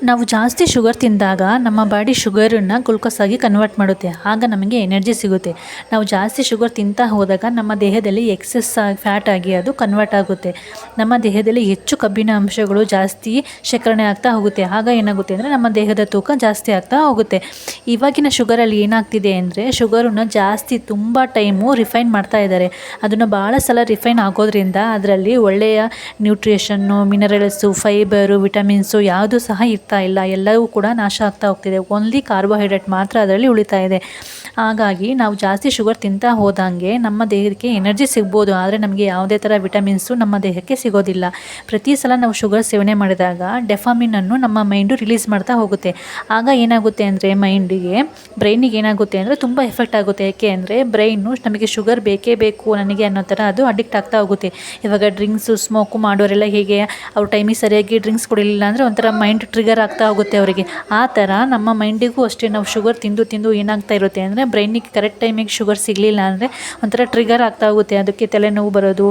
ನಾವು ಜಾಸ್ತಿ ಶುಗರ್ ತಿಂದಾಗ ನಮ್ಮ ಬಾಡಿ ಶುಗರನ್ನು ಗ್ಲುಕೋಸ್ ಆಗಿ ಕನ್ವರ್ಟ್ ಮಾಡುತ್ತೆ. ಆಗ ನಮಗೆ ಎನರ್ಜಿ ಸಿಗುತ್ತೆ. ನಾವು ಜಾಸ್ತಿ ಶುಗರ್ ತಿಂತಾ ಹೋದಾಗ ನಮ್ಮ ದೇಹದಲ್ಲಿ ಎಕ್ಸೆಸ್ ಫ್ಯಾಟ್ ಆಗಿ ಅದು ಕನ್ವರ್ಟ್ ಆಗುತ್ತೆ. ನಮ್ಮ ದೇಹದಲ್ಲಿ ಹೆಚ್ಚು ಕಬ್ಬಿಣ ಅಂಶಗಳು ಜಾಸ್ತಿ ಶೇಖರಣೆ ಆಗ್ತಾ ಹೋಗುತ್ತೆ. ಆಗ ಏನಾಗುತ್ತೆ ಅಂದರೆ ನಮ್ಮ ದೇಹದ ತೂಕ ಜಾಸ್ತಿ ಆಗ್ತಾ ಹೋಗುತ್ತೆ. ಇವಾಗಿನ ಶುಗರಲ್ಲಿ ಏನಾಗ್ತಿದೆ ಅಂದರೆ ಶುಗರನ್ನು ಜಾಸ್ತಿ ತುಂಬ ಟೈಮು ರಿಫೈನ್ ಮಾಡ್ತಾ ಇದ್ದಾರೆ. ಅದನ್ನು ಭಾಳ ಸಲ ರಿಫೈನ್ ಆಗೋದ್ರಿಂದ ಅದರಲ್ಲಿ ಒಳ್ಳೆಯ ನ್ಯೂಟ್ರಿಷನ್ನು, ಮಿನರಲ್ಸು, ಫೈಬರು, ವಿಟಮಿನ್ಸು ಯಾವುದೂ ಸಹ ಇರ್ತಾ ಇಲ್ಲ. ಎಲ್ಲವೂ ಕೂಡ ನಾಶ ಆಗ್ತಾ ಹೋಗ್ತಿದೆ. ಓನ್ಲಿ ಕಾರ್ಬೋಹೈಡ್ರೇಟ್ ಮಾತ್ರ ಅದರಲ್ಲಿ ಉಳಿತಾ ಇದೆ. ಹಾಗಾಗಿ ನಾವು ಜಾಸ್ತಿ ಶುಗರ್ ತಿಂತಾ ಹೋದಂಗೆ ನಮ್ಮ ದೇಹಕ್ಕೆ ಎನರ್ಜಿ ಸಿಗ್ಬೋದು, ಆದರೆ ನಮಗೆ ಯಾವುದೇ ಥರ ವಿಟಮಿನ್ಸು ನಮ್ಮ ದೇಹಕ್ಕೆ ಸಿಗೋದಿಲ್ಲ. ಪ್ರತಿ ಸಲ ನಾವು ಶುಗರ್ ಸೇವನೆ ಮಾಡಿದಾಗ ಡೆಫಾಮಿನನ್ನು ನಮ್ಮ ಮೈಂಡು ರಿಲೀಸ್ ಮಾಡ್ತಾ ಹೋಗುತ್ತೆ. ಆಗ ಏನಾಗುತ್ತೆ ಅಂದರೆ ಬ್ರೈನಿಗೆ ಏನಾಗುತ್ತೆ ಅಂದರೆ ತುಂಬ ಎಫೆಕ್ಟ್ ಆಗುತ್ತೆ. ಏಕೆ ಅಂದರೆ ಬ್ರೈನು ನಮಗೆ ಶುಗರ್ ಬೇಕೇ ಬೇಕು ನನಗೆ ಅನ್ನೋ ಥರ ಅದು ಅಡಿಕ್ಟ್ ಆಗ್ತಾ ಹೋಗುತ್ತೆ. ಇವಾಗ ಡ್ರಿಂಕ್ಸು, ಸ್ಮೋಕು ಮಾಡೋರೆಲ್ಲ ಹೇಗೆ ಅವ್ರು ಟೈಮಿಗೆ ಸರಿಯಾಗಿ ಡ್ರಿಂಕ್ಸ್ ಕುಡಿಲಿಲ್ಲ ಅಂದರೆ ಒಂಥರ ಮೈಂಡ್ ಟ್ರಿಗರ್ ಆಗ್ತಾ ಹೋಗುತ್ತೆ ಅವರಿಗೆ. ಆ ಥರ ನಮ್ಮ ಮೈಂಡಿಗೂ ಅಷ್ಟೇ ನಾವು ಶುಗರ್ ತಿಂದು ಏನಾಗ್ತಾ ಇರುತ್ತೆ ಅಂದರೆ ಬ್ರೈನಿಗೆ ಕರೆಕ್ಟ್ ಟೈಮಿಗೆ ಶುಗರ್ ಸಿಗಲಿಲ್ಲ ಅಂದರೆ ಒಂಥರ ಟ್ರಿಗರ್ ಆಗ್ತಾ ಹೋಗುತ್ತೆ. ಅದಕ್ಕೆ ತಲೆನೋವು ಬರೋದು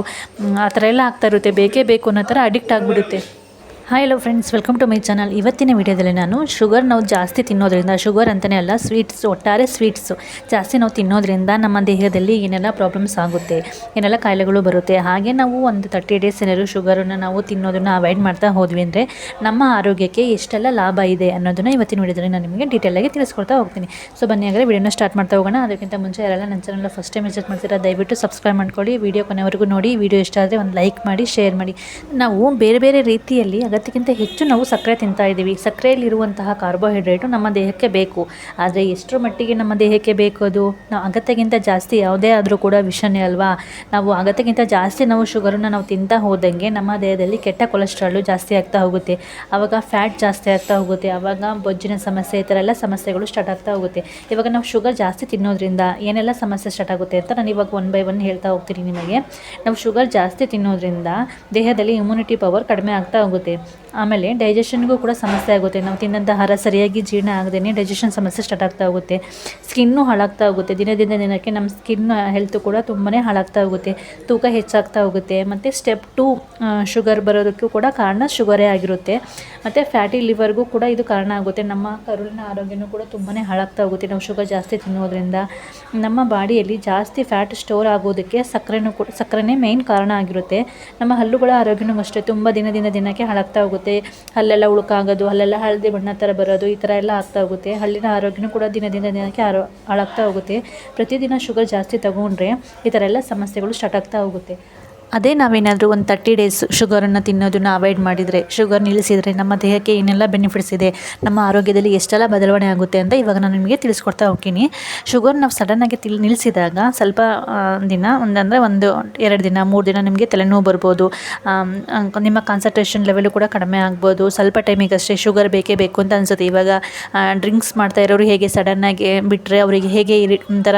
ಆ ಥರ ಎಲ್ಲ ಆಗ್ತಾ ಇರುತ್ತೆ. ಬೇಕೇ ಬೇಕು ಅನ್ನೋ ಥರ ಅಡಿಕ್ಟ್ ಆಗಿಬಿಡುತ್ತೆ. Hi hello friends, welcome to my channel. ಇವತ್ತಿನ ವಿಡಿಯೋದಲ್ಲಿ ನಾನು ಶುಗರ್ ನಾವು ಜಾಸ್ತಿ ತಿನ್ನೋದ್ರಿಂದ, ಶುಗರ್ ಅಂತಲೇ ಅಲ್ಲ, ಒಟ್ಟಾರೆ ಸ್ವೀಟ್ಸು ಜಾಸ್ತಿ ನಾವು ತಿನ್ನೋದ್ರಿಂದ ನಮ್ಮ ದೇಹದಲ್ಲಿ ಏನೆಲ್ಲ ಪ್ರಾಬ್ಲಮ್ಸ್ ಆಗುತ್ತೆ, ಏನೆಲ್ಲ ಕಾಯಿಲೆಗಳು ಬರುತ್ತೆ. ಹಾಗೆ ನಾವು ಒಂದು 30 ಡೇಸ್ ಏನಾದ್ರು ಶುಗರನ್ನು ನಾವು ತಿನ್ನೋದನ್ನು ಅವಾಯ್ಡ್ ಮಾಡ್ತಾ ಹೋದ್ವಿ ಅಂದರೆ ನಮ್ಮ ಆರೋಗ್ಯಕ್ಕೆ ಎಷ್ಟೆಲ್ಲ ಲಾಭ ಇದೆ ಅನ್ನೋದನ್ನು ಇವತ್ತಿನ ವಿಡಿಯೋದಲ್ಲಿ ನಾನು ನಿಮಗೆ ಡೀಟೇಲಾಗಿ ತಿಳಿಸ್ಕೊಡ್ತಾ ಹೋಗ್ತೀನಿ. ಸೊ ಬನ್ನಿ ಹಾಗಾದರೆ ವಿಡಿಯೋನ ಸ್ಟಾರ್ಟ್ ಮಾಡ್ತಾ ಹೋಗೋಣ. ಅದಕ್ಕಿಂತ ಮುಂಚೆ ಯಾರೆಲ್ಲ ನನ್ನ ಚಾನಲ್ ಫಸ್ಟ್ ಟೈಮ್ ವಿಸಿಟ್ ಮಾಡ್ತೀರಾ ದಯವಿಟ್ಟು ಸಬ್ಸ್ಕ್ರೈಬ್ ಮಾಡ್ಕೊಳ್ಳಿ. ವಿಡಿಯೋ ಕೊನೆವರೆಗೂ ನೋಡಿ. ವಿಡಿಯೋ ಇಷ್ಟ ಆದರೆ ಒಂದು ಲೈಕ್ ಮಾಡಿ, ಶೇರ್ ಮಾಡಿ. ನಾವು ಬೇರೆ ಬೇರೆ ರೀತಿಯಲ್ಲಿ ಅಗತ್ಯಕ್ಕಿಂತ ಹೆಚ್ಚು ನಾವು ಸಕ್ಕರೆ ತಿಂತಾ ಇದ್ದೀವಿ. ಸಕ್ಕರೆಯಲ್ಲಿರುವಂತಹ ಕಾರ್ಬೋಹೈಡ್ರೇಟು ನಮ್ಮ ದೇಹಕ್ಕೆ ಬೇಕು. ಆದರೆ ಎಷ್ಟರ ಮಟ್ಟಿಗೆ ನಮ್ಮ ದೇಹಕ್ಕೆ ಬೇಕು ಅದು? ನಾವು ಅಗತ್ಯಕ್ಕಿಂತ ಜಾಸ್ತಿ ಯಾವುದೇ ಆದರೂ ಕೂಡ ವಿಷಯನೇ ಅಲ್ವಾ. ನಾವು ಅಗತ್ಯಕ್ಕಿಂತ ಜಾಸ್ತಿ ನಾವು ಶುಗರನ್ನು ನಾವು ತಿಂತಾ ಹೋದಂಗೆ ನಮ್ಮ ದೇಹದಲ್ಲಿ ಕೆಟ್ಟ ಕೊಲೆಸ್ಟ್ರಾಲು ಜಾಸ್ತಿ ಆಗ್ತಾ ಹೋಗುತ್ತೆ. ಆವಾಗ ಫ್ಯಾಟ್ ಜಾಸ್ತಿ ಆಗ್ತಾ ಹೋಗುತ್ತೆ. ಆವಾಗ ಬೊಜ್ಜಿನ ಸಮಸ್ಯೆ, ಈ ಥರ ಎಲ್ಲ ಸಮಸ್ಯೆಗಳು ಸ್ಟಾರ್ಟ್ ಆಗ್ತಾ ಹೋಗುತ್ತೆ. ಇವಾಗ ನಾವು ಶುಗರ್ ಜಾಸ್ತಿ ತಿನ್ನೋದ್ರಿಂದ ಏನೆಲ್ಲ ಸಮಸ್ಯೆ ಸ್ಟಾರ್ಟ್ ಆಗುತ್ತೆ ಅಂತ ನಾನು ಇವಾಗ 1 by 1 ಹೇಳ್ತಾ ಹೋಗ್ತೀನಿ ನಿಮಗೆ. ನಾವು ಶುಗರ್ ಜಾಸ್ತಿ ತಿನ್ನೋದ್ರಿಂದ ದೇಹದಲ್ಲಿ ಇಮ್ಯುನಿಟಿ ಪವರ್ ಕಡಿಮೆ ಆಗ್ತಾ ಹೋಗುತ್ತೆ. ಆಮೇಲೆ ಡೈಜೆಷನ್ಗೂ ಕೂಡ ಸಮಸ್ಯೆ ಆಗುತ್ತೆ. ನಾವು ತಿನ್ನಂಥ ಆಹಾರ ಸರಿಯಾಗಿ ಜೀರ್ಣ ಆಗದೇ ಡೈಜೆಷನ್ ಸಮಸ್ಯೆ ಸ್ಟಾರ್ಟ್ ಆಗ್ತಾ ಹೋಗುತ್ತೆ. ಸ್ಕಿನ್ನು ಹಾಳಾಗ್ತಾ ಹೋಗುತ್ತೆ. ದಿನದಿಂದ ದಿನಕ್ಕೆ ನಮ್ಮ ಸ್ಕಿನ್ ಹೆಲ್ತು ಕೂಡ ತುಂಬಾ ಹಾಳಾಗ್ತಾ ಹೋಗುತ್ತೆ. ತೂಕ ಹೆಚ್ಚಾಗ್ತಾ ಹೋಗುತ್ತೆ. ಮತ್ತು ಸ್ಟೆಪ್ 2 ಶುಗರ್ ಬರೋದಕ್ಕೂ ಕೂಡ ಕಾರಣ ಶುಗರೇ ಆಗಿರುತ್ತೆ. ಮತ್ತು ಫ್ಯಾಟಿ ಲಿವರ್ಗೂ ಕೂಡ ಇದು ಕಾರಣ ಆಗುತ್ತೆ. ನಮ್ಮ ಕರುಳಿನ ಆರೋಗ್ಯನೂ ಕೂಡ ತುಂಬಾ ಹಾಳಾಗ್ತಾ ಹೋಗುತ್ತೆ. ನಾವು ಶುಗರ್ ಜಾಸ್ತಿ ತಿನ್ನೋದ್ರಿಂದ ನಮ್ಮ ಬಾಡಿಯಲ್ಲಿ ಜಾಸ್ತಿ ಫ್ಯಾಟ್ ಸ್ಟೋರ್ ಆಗೋದಕ್ಕೆ ಸಕ್ಕರೆನೇ ಮೇಯ್ನ್ ಕಾರಣ ಆಗಿರುತ್ತೆ. ನಮ್ಮ ಹಲ್ಲುಗಳ ಆರೋಗ್ಯನೂ ಅಷ್ಟೇ ತುಂಬ ದಿನಕ್ಕೆ ಹಾಳಾಗ್ತಾ ಹೋಗುತ್ತೆ. ಹಲ್ಲೆಲ್ಲ ಉಳುಕಾಗೋದು, ಹಲ್ಲೆಲ್ಲ ಹಳದಿ ಬಣ್ಣ ಥರ ಬರೋದು, ಈ ಥರ ಎಲ್ಲ ಆಗ್ತಾ ಹೋಗುತ್ತೆ. ಹಲ್ಲಿನ ಆರೋಗ್ಯನೂ ಕೂಡ ದಿನಕ್ಕೆ ಹಾಳಾಗ್ತಾ ಹೋಗುತ್ತೆ. ಪ್ರತಿದಿನ ಶುಗರ್ ಜಾಸ್ತಿ ತಗೊಂಡ್ರೆ ಈ ಥರ ಎಲ್ಲ ಸಮಸ್ಯೆಗಳು ಸ್ಟಾರ್ಟ್ ಆಗ್ತಾ ಹೋಗುತ್ತೆ. ಅದೇ ನಾವೇನಾದರೂ ಒಂದು 30 ಡೇಸ್ ಶುಗರನ್ನು ತಿನ್ನೋದನ್ನು ಅವಾಯ್ಡ್ ಮಾಡಿದರೆ, ಶುಗರ್ ನಿಲ್ಲಿಸಿದರೆ ನಮ್ಮ ದೇಹಕ್ಕೆ ಏನೆಲ್ಲ ಬೆನಿಫಿಟ್ಸ್ ಇದೆ, ನಮ್ಮ ಆರೋಗ್ಯದಲ್ಲಿ ಎಷ್ಟೆಲ್ಲ ಬದಲಾವಣೆ ಆಗುತ್ತೆ ಅಂತ ಇವಾಗ ನಾನು ನಿಮಗೆ ತಿಳಿಸ್ಕೊಡ್ತಾ ಹೋಗ್ತೀನಿ. ಶುಗರ್ ನಾವು ಸಡನ್ನಾಗಿ ನಿಲ್ಲಿಸಿದಾಗ ಸ್ವಲ್ಪ ದಿನ ಒಂದು 2 ದಿನ 3 ದಿನ ನಿಮಗೆ ತಲೆನೋವು ಬರ್ಬೋದು. ನಿಮ್ಮ ಕಾನ್ಸಂಟ್ರೇಷನ್ ಲೆವೆಲು ಕೂಡ ಕಡಿಮೆ ಆಗ್ಬೋದು. ಸ್ವಲ್ಪ ಟೈಮಿಗಷ್ಟೇ ಶುಗರ್ ಬೇಕೇ ಬೇಕು ಅಂತ ಅನಿಸುತ್ತೆ. ಇವಾಗ ಡ್ರಿಂಕ್ಸ್ ಮಾಡ್ತಾ ಇರೋರು ಹೇಗೆ ಸಡನ್ನಾಗಿ ಬಿಟ್ಟರೆ ಅವರಿಗೆ ಹೇಗೆ ಒಂಥರ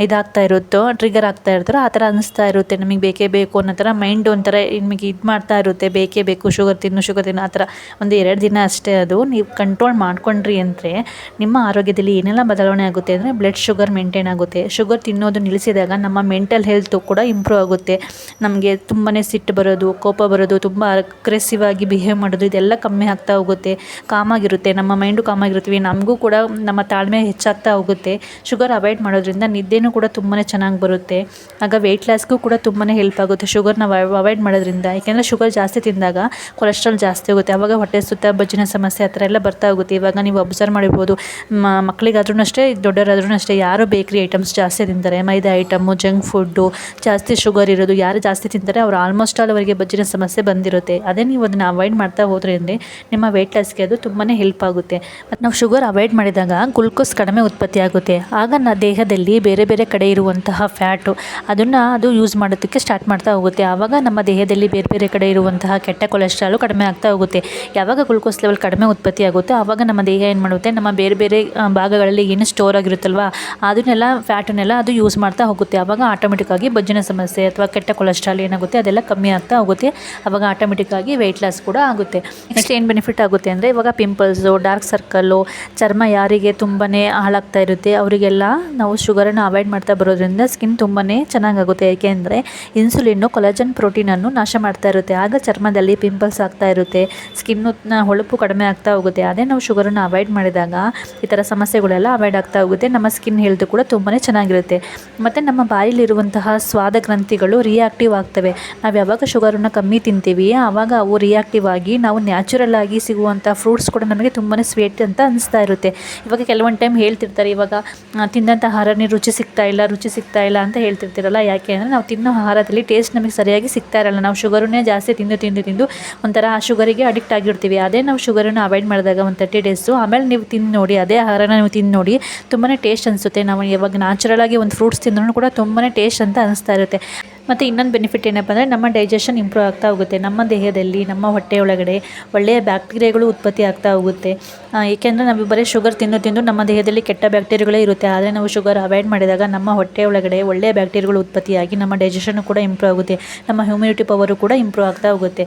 ಇದಾಗ್ತಾ ಇರುತ್ತೋ, ಟ್ರಿಗರ್ ಆಗ್ತಾ ಇರ್ತಾರೋ ಆ ಥರ ಅನಿಸ್ತಾ ಇರುತ್ತೆ. ನಮಗೆ ಬೇಕೇ ಬೇಕು ಅನ್ನೋ ಥರ ಮೈಂಡ್ ಒಂಥರ ನಿಮಗೆ ಇದು ಮಾಡ್ತಾ ಇರುತ್ತೆ. ಬೇಕೇ ಬೇಕು, ಶುಗರ್ ತಿನ್ನು ಆ ಥರ. 1-2 ದಿನ ಅಷ್ಟೇ. ಅದು ನೀವು ಕಂಟ್ರೋಲ್ ಮಾಡ್ಕೊಂಡ್ರಿ ಅಂದರೆ ನಿಮ್ಮ ಆರೋಗ್ಯದಲ್ಲಿ ಏನೆಲ್ಲ ಬದಲಾವಣೆ ಆಗುತ್ತೆ ಅಂದರೆ ಬ್ಲಡ್ ಶುಗರ್ ಮೇಂಟೈನ್ ಆಗುತ್ತೆ. ಶುಗರ್ ತಿನ್ನೋದು ನಿಲ್ಲಿಸಿದಾಗ ನಮ್ಮ ಮೆಂಟಲ್ ಹೆಲ್ತು ಕೂಡ ಇಂಪ್ರೂವ್ ಆಗುತ್ತೆ. ನಮಗೆ ತುಂಬಾ ಸಿಟ್ಟು ಬರೋದು, ಕೋಪ ಬರೋದು, ತುಂಬ ಅಗ್ರೆಸಿವ್ ಆಗಿ ಬಿಹೇವ್ ಮಾಡೋದು, ಇದೆಲ್ಲ ಕಮ್ಮಿ ಆಗ್ತಾ ಹೋಗುತ್ತೆ. ಕಾಮಾಗಿರುತ್ತೆ, ನಮ್ಮ ಮೈಂಡು ಕಾಮಾಗಿರ್ತೀವಿ. ನಮಗೂ ಕೂಡ ನಮ್ಮ ತಾಳ್ಮೆ ಹೆಚ್ಚಾಗ್ತಾ ಹೋಗುತ್ತೆ. ಶುಗರ್ ಅವಾಯ್ಡ್ ಮಾಡೋದ್ರಿಂದ ನಿದ್ದೆನೂ ಕೂಡ ತುಂಬಾ ಚೆನ್ನಾಗಿ ಬರುತ್ತೆ. ಆಗ ವೆಯ್ಟ್ ಲಾಸ್ಗೂ ಕೂಡ ತುಂಬಾ ಹೆಲ್ಪ್ ಆಗುತ್ತೆ ಶುಗರ್ನ ಅವಾಯ್ಡ್ ಮಾಡೋದ್ರಿಂದ. ಯಾಕೆಂದರೆ ಶುಗರ್ ಜಾಸ್ತಿ ತಿಂದಾಗ ಕೊಲೆಸ್ಟ್ರಾಲ್ ಜಾಸ್ತಿ ಹೋಗುತ್ತೆ. ಆವಾಗ ಹೊಟ್ಟೆ ಸುತ್ತ, ಬೊಜ್ಜಿನ ಸಮಸ್ಯೆ ಆ ಥರ ಎಲ್ಲ ಬರ್ತಾ ಹೋಗುತ್ತೆ. ಇವಾಗ ನೀವು ಅಬ್ಸರ್ವ್ ಮಾಡಿರ್ಬೋದು, ಮಕ್ಕಳಿಗಾದ್ರೂ ಅಷ್ಟೇ, ದೊಡ್ಡವರಾದ್ರೂ ಅಷ್ಟೇ, ಯಾರು ಬೇಕ್ರಿ ಐಟಮ್ಸ್ ಜಾಸ್ತಿ ತಿಂತಾರೆ, ಮೈದಾ ಐಟಮು, ಜಂಕ್ ಫುಡ್ಡು, ಜಾಸ್ತಿ ಶುಗರ್ ಇರೋದು ಯಾರು ಜಾಸ್ತಿ ತಿಂತಾರೆ ಅವರು ಆಲ್ಮೋಸ್ಟ್ ಆಲ್ ಅವರಿಗೆ ಬೊಜ್ಜಿನ ಸಮಸ್ಯೆ ಬಂದಿರುತ್ತೆ. ಅದೇ ನೀವು ಅದನ್ನು ಅವಾಯ್ಡ್ ಮಾಡ್ತಾ ಹೋದ್ರೆ ಅಂದರೆ ನಿಮ್ಮ ವೆಯ್ಟ್ ಲಾಸ್ಗೆ ಅದು ತುಂಬಾ ಹೆಲ್ಪ್ ಆಗುತ್ತೆ. ಮತ್ತು ನಾವು ಶುಗರ್ ಅವಾಯ್ಡ್ ಮಾಡಿದಾಗ ಗ್ಲುಕೋಸ್ ಕಡಿಮೆ ಉತ್ಪತ್ತಿ ಆಗುತ್ತೆ. ಆಗ ದೇಹದಲ್ಲಿ ಬೇರೆ ಬೇರೆ ಕಡೆ ಇರುವಂತಹ ಫ್ಯಾಟು ಅದು ಯೂಸ್ ಮಾಡೋದಕ್ಕೆ ಸ್ಟಾರ್ಟ್ ಮಾಡ್ತಾ ಹೋಗುತ್ತೆ. ಆವಾಗ ನಮ್ಮ ದೇಹದಲ್ಲಿ ಬೇರೆ ಬೇರೆ ಕಡೆ ಇರುವಂತಹ ಕೆಟ್ಟ ಕೊಲೆಸ್ಟ್ರಾಲು ಕಡಿಮೆ ಆಗ್ತಾ ಹೋಗುತ್ತೆ. ಯಾವಾಗ ಗ್ಲುಕೋಸ್ ಲೆವೆಲ್ ಕಡಿಮೆ ಉತ್ಪತ್ತಿ ಆಗುತ್ತೆ ಆವಾಗ ನಮ್ಮ ದೇಹ ಏನು ಮಾಡುತ್ತೆ, ನಮ್ಮ ಬೇರೆ ಬೇರೆ ಭಾಗಗಳಲ್ಲಿ ಏನು ಸ್ಟೋರ್ ಆಗಿರುತ್ತಲ್ವ ಅದನ್ನೆಲ್ಲ ಫ್ಯಾಟನ್ನೆಲ್ಲ ಅದು ಯೂಸ್ ಮಾಡ್ತಾ ಹೋಗುತ್ತೆ. ಆವಾಗ ಆಟೋಮೆಟಿಕ್ಕಾಗಿ ಬೊಜ್ಜಿನ ಸಮಸ್ಯೆ ಅಥವಾ ಕೆಟ್ಟ ಕೊಲೆಸ್ಟ್ರಾಲ್ ಏನಾಗುತ್ತೆ ಅದೆಲ್ಲ ಕಮ್ಮಿ ಆಗ್ತಾ ಹೋಗುತ್ತೆ. ಆವಾಗ ಆಟೋಮೆಟಿಕ್ಕಾಗಿ ವೆಯ್ಟ್ ಲಾಸ್ ಕೂಡ ಆಗುತ್ತೆ. ನೆಕ್ಸ್ಟ್ ಏನು ಬೆನಿಫಿಟ್ ಆಗುತ್ತೆ ಅಂದರೆ ಇವಾಗ ಪಿಂಪಲ್ಸು, ಡಾರ್ಕ್ ಸರ್ಕಲ್ಲು, ಚರ್ಮ ಯಾರಿಗೆ ತುಂಬಾ ಹಾಳಾಗ್ತಾ ಇರುತ್ತೆ ಅವರಿಗೆಲ್ಲ ನಾವು ಶುಗರನ್ನು ಅವಾಯ್ಡ್ ಮಾಡ್ತಾ ಬರೋದ್ರಿಂದ ಸ್ಕಿನ್ ತುಂಬಾ ಚೆನ್ನಾಗಾಗುತ್ತೆ. ಏಕೆಂದರೆ ಇನ್ಸುಲಿನ್ ಹಣ್ಣು ಕೊಲಾಜನ್ ಪ್ರೋಟೀನನ್ನು ನಾಶ ಮಾಡ್ತಾ ಇರುತ್ತೆ. ಆಗ ಚರ್ಮದಲ್ಲಿ ಪಿಂಪಲ್ಸ್ ಆಗ್ತಾ ಇರುತ್ತೆ, ಸ್ಕಿನ್ನ ಹೊಳಪು ಕಡಿಮೆ ಆಗ್ತಾ ಹೋಗುತ್ತೆ. ಅದೇ ನಾವು ಶುಗರನ್ನು ಅವಾಯ್ಡ್ ಮಾಡಿದಾಗ ಈ ಥರ ಸಮಸ್ಯೆಗಳೆಲ್ಲ ಅವಾಯ್ಡ್ ಆಗ್ತಾ ಹೋಗುತ್ತೆ. ನಮ್ಮ ಸ್ಕಿನ್ ಹೆಲ್ತ್ ಕೂಡ ತುಂಬಾ ಚೆನ್ನಾಗಿರುತ್ತೆ. ಮತ್ತು ನಮ್ಮ ಬಾಯಲ್ಲಿರುವಂತಹ ಸ್ವಾದ ಗ್ರಂಥಿಗಳು ರಿಯಾಕ್ಟಿವ್ ಆಗ್ತವೆ. ನಾವು ಯಾವಾಗ ಶುಗರನ್ನು ಕಮ್ಮಿ ತಿಂತೀವಿ ಆವಾಗ ಅವು ರಿಯಾಕ್ಟಿವ್ ಆಗಿ ನಾವು ನ್ಯಾಚುರಲ್ ಆಗಿ ಸಿಗುವಂಥ ಫ್ರೂಟ್ಸ್ ಕೂಡ ನಮಗೆ ತುಂಬಾ ಸ್ವೀಟ್ ಅಂತ ಅನಿಸ್ತಾ ಇರುತ್ತೆ. ಇವಾಗ ಕೆಲವೊಂದು ಟೈಮ್ ಹೇಳ್ತಿರ್ತಾರೆ, ಇವಾಗ ತಿಂದಂಥ ಆಹಾರನೇ ರುಚಿ ಸಿಗ್ತಾ ಇಲ್ಲ ಅಂತ ಹೇಳ್ತಿರ್ತೀರಲ್ಲ. ಯಾಕೆ ಅಂದರೆ ನಾವು ತಿನ್ನೋ ಆಹಾರದಲ್ಲಿ ಟೇಸ್ಟ್ ನಮಗೆ ಸರಿಯಾಗಿ ಸಿಗ್ತಾ ಇರಲ್ಲ. ನಾವು ಶುಗರನ್ನೇ ಜಾಸ್ತಿ ತಿಂದು ಒಂಥರ ಆ ಶುಗರಿಗೆ ಅಡಿಕ್ಟ್ ಆಗಿರ್ತೀವಿ. ಅದೇ ನಾವು ಶುಗರನ್ನು ಅವಾಯ್ಡ್ ಮಾಡಿದಾಗ ಒಂದು 30 ಡೇಸು ಆಮೇಲೆ ನೀವು ತಿಂದು ನೋಡಿ, ಅದೇ ಆಹಾರನ ನೀವು ತಿಂದು ನೋಡಿ, ತುಂಬಾ ಟೇಸ್ಟ್ ಅನಿಸುತ್ತೆ. ನಾವು ಯಾವಾಗ ನ್ಯಾಚುರಲ್ ಆಗಿ ಒಂದು ಫ್ರೂಟ್ಸ್ ತಿಂದ್ರೂ ಕೂಡ ತುಂಬಾ ಟೇಸ್ಟ್ ಅಂತ ಅನಿಸ್ತಾ ಇರುತ್ತೆ. ಮತ್ತು ಇನ್ನೊಂದು ಬೆನಿಫಿಟ್ ಏನಪ್ಪ ಅಂದರೆ ನಮ್ಮ ಡೈಜೆಷನ್ ಇಂಪ್ರೂವ್ ಆಗ್ತಾ ಹೋಗುತ್ತೆ. ನಮ್ಮ ದೇಹದಲ್ಲಿ ನಮ್ಮ ಹೊಟ್ಟೆ ಒಳಗಡೆ ಒಳ್ಳೆಯ ಬ್ಯಾಕ್ಟೀರಿಯಾಗಳು ಉತ್ಪತ್ತಿ ಆಗ್ತಾ ಹೋಗುತ್ತೆ. ಏಕೆಂದರೆ ನಾವು ಬರೀ ಶುಗರ್ ತಿಂದು ನಮ್ಮ ದೇಹದಲ್ಲಿ ಕೆಟ್ಟ ಬ್ಯಾಕ್ಟೀರಿಯಾಗಳೇ ಇರುತ್ತೆ. ಆದರೆ ನಾವು ಶುಗರ್ ಅವಾಯ್ಡ್ ಮಾಡಿದಾಗ ನಮ್ಮ ಹೊಟ್ಟೆ ಒಳಗಡೆ ಒಳ್ಳೆಯ ಬ್ಯಾಕ್ಟೀರಿಯಾಗಳು ಉತ್ಪತ್ತಿಯಾಗಿ ನಮ್ಮ ಡೈಜೆಷನ್ ಕೂಡ ಇಂಪ್ರೂವ್ ಆಗುತ್ತೆ, ನಮ್ಮ ಹ್ಯೂಮಿನಿಟಿ ಪವರು ಕೂಡ ಇಂಪ್ರೂವ್ ಆಗ್ತಾ ಹೋಗುತ್ತೆ.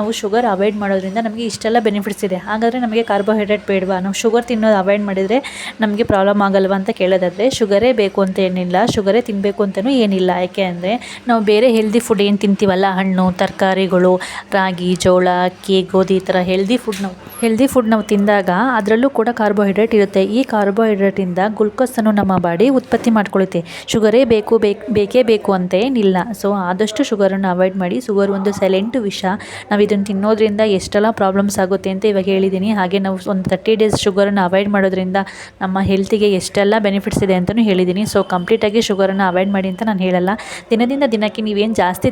ನಾವು ಶುಗರ್ ಅವಾಯ್ಡ್ ಮಾಡೋದ್ರಿಂದ ನಮಗೆ ಇಷ್ಟೆಲ್ಲ ಬೆನಿಫಿಟ್ಸ್ ಇದೆ. ಹಾಗಾದರೆ ನಮಗೆ ಕಾರ್ಬೋಹೈಡ್ರೇಟ್ ಬೇಡವಾ? ನಾವು ಶುಗರ್ ತಿನ್ನೋದು ಅವಾಯ್ಡ್ ಮಾಡಿದರೆ ನಮಗೆ ಪ್ರಾಬ್ಲಮ್ ಆಗಲ್ವಾ ಅಂತ ಕೇಳೋದಾದರೆ, ಶುಗರೇ ಬೇಕು ಅಂತ ಏನಿಲ್ಲ, ಶುಗರೇ ತಿನ್ನಬೇಕು ಅಂತಲೂ ಏನಿಲ್ಲ. ಯಾಕೆ ಅಂದರೆ ನಾವು ಬೇರೆ ಹೆಲ್ದಿ ಫುಡ್ ಏನು ತಿಂತೀವಲ್ಲ, ಹಣ್ಣು ತರಕಾರಿಗಳು, ರಾಗಿ, ಜೋಳ, ಅಕ್ಕಿ, ಗೋಧಿ, ಈ ಥರ ಹೆಲ್ದಿ ಫುಡ್ ನಾವು ತಿಂದಾಗ ಅದರಲ್ಲೂ ಕೂಡ ಕಾರ್ಬೋಹೈಡ್ರೇಟ್ ಇರುತ್ತೆ. ಈ ಕಾರ್ಬೋಹೈಡ್ರೇಟಿಂದ ಗ್ಲುಕೋಸನ್ನು ನಮ್ಮ ಬಾಡಿ ಉತ್ಪತ್ತಿ ಮಾಡ್ಕೊಳ್ಳುತ್ತೆ. ಶುಗರೇ ಬೇಕೇ ಬೇಕು ಅಂತ ಏನಿಲ್ಲ. ಸೊ ಆದಷ್ಟು ಶುಗರನ್ನು ಅವಾಯ್ಡ್ ಮಾಡಿ. ಶುಗರ್ ಒಂದು ಸೈಲೆಂಟ್ ವಿಷ. ನಾವು ಇದನ್ನು ತಿನ್ನೋದ್ರಿಂದ ಎಷ್ಟೆಲ್ಲ ಪ್ರಾಬ್ಲಮ್ಸ್ ಆಗುತ್ತೆ ಅಂತ ಇವಾಗ ಹೇಳಿದ್ದೀನಿ. ಹಾಗೆ ನಾವು ಒಂದು 30 ಡೇಸ್ ಶುಗರನ್ನು ಅವಾಯ್ಡ್ ಮಾಡೋದ್ರಿಂದ ನಮ್ಮ ಹೆಲ್ತಿಗೆ ಎಷ್ಟೆಲ್ಲ ಬೆನಿಫಿಟ್ಸ್ ಇದೆ ಅಂತಲೂ ಹೇಳಿದ್ದೀನಿ. ಸೊ ಕಂಪ್ಲೀಟಾಗಿ ಶುಗರನ್ನು ಅವಾಯ್ಡ್ ಮಾಡಿ ಅಂತ ನಾನು ಹೇಳಲ್ಲ. ದಿನದಿಂದ ದಿನಕ್ಕೆ ನೀವೇನು ಜಾಸ್ತಿ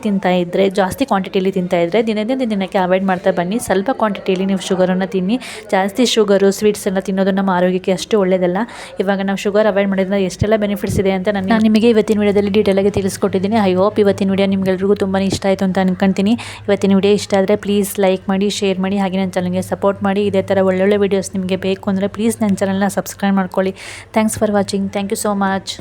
ಜಾಸ್ತಿ ಕ್ವಾಂಟಿಟಿಯಲ್ಲಿ ತಿಂತಾಯಿದ್ರೆ ದಿನದಿಂದ ದಿನಕ್ಕೆ ಅವಾಯ್ಡ್ ಮಾಡ್ತಾ ಬನ್ನಿ. ಸ್ವಲ್ಪ ಕ್ವಾಂಟಿಟಿಯಲ್ಲಿ ನೀವು ಶುಗರನ್ನು ತಿನ್ನಿ. ಜಾಸ್ತಿ ಶುಗರು, ಸ್ವೀಟ್ಸ್ ಎಲ್ಲ ತಿನ್ನೋದು ನಮ್ಮ ಆರೋಗ್ಯಕ್ಕೆ ಅಷ್ಟು ಒಳ್ಳೆಯದಲ್ಲ. ಇವಾಗ ನಾವು ಶುಗರ್ ಅವಾಯ್ಡ್ ಮಾಡಿದ್ರೆ ಎಷ್ಟೆಲ್ಲ ಬೆನಿಫಿಟ್ಸ್ ಇದೆ ಅಂತ ನಾನು ನಿಮಗೆ ಇವತ್ತಿನ ವಿಡಿಯೋದಲ್ಲಿ ಡೀಟೇಲಾಗಿ ತಿಳಿಸ್ಕೊಟ್ಟಿದ್ದೀನಿ. ಐ ಹೋಪ್ ಇವತ್ತಿನ ವಿಡಿಯೋ ನಿಮಗೆಲ್ರಿಗೂ ತುಂಬಾ ಇಷ್ಟ ಆಯಿತು ಅಂತ ಅನ್ಕೊಳ್ತೀನಿ. ಇವತ್ತಿನ ವಿಡಿಯೋ ಇಷ್ಟ ಆದರೆ ಪ್ಲೀಸ್ ಲೈಕ್ ಮಾಡಿ, ಶೇರ್ ಮಾಡಿ, ಹಾಗೆ ನನ್ನ ಚಾನಲ್ಗೆ ಸಪೋರ್ಟ್ ಮಾಡಿ. ಇದೇ ಥರ ಒಳ್ಳೊಳ್ಳೆ ವೀಡಿಯೋಸ್ ನಿಮಗೆ ಬೇಕು ಅಂದರೆ ಪ್ಲೀಸ್ ನನ್ನ ಚಾನಲ್ನ ಸಬ್ಸ್ಕ್ರೈಬ್ ಮಾಡ್ಕೊಳ್ಳಿ. Thanks for watching. Thank you so much.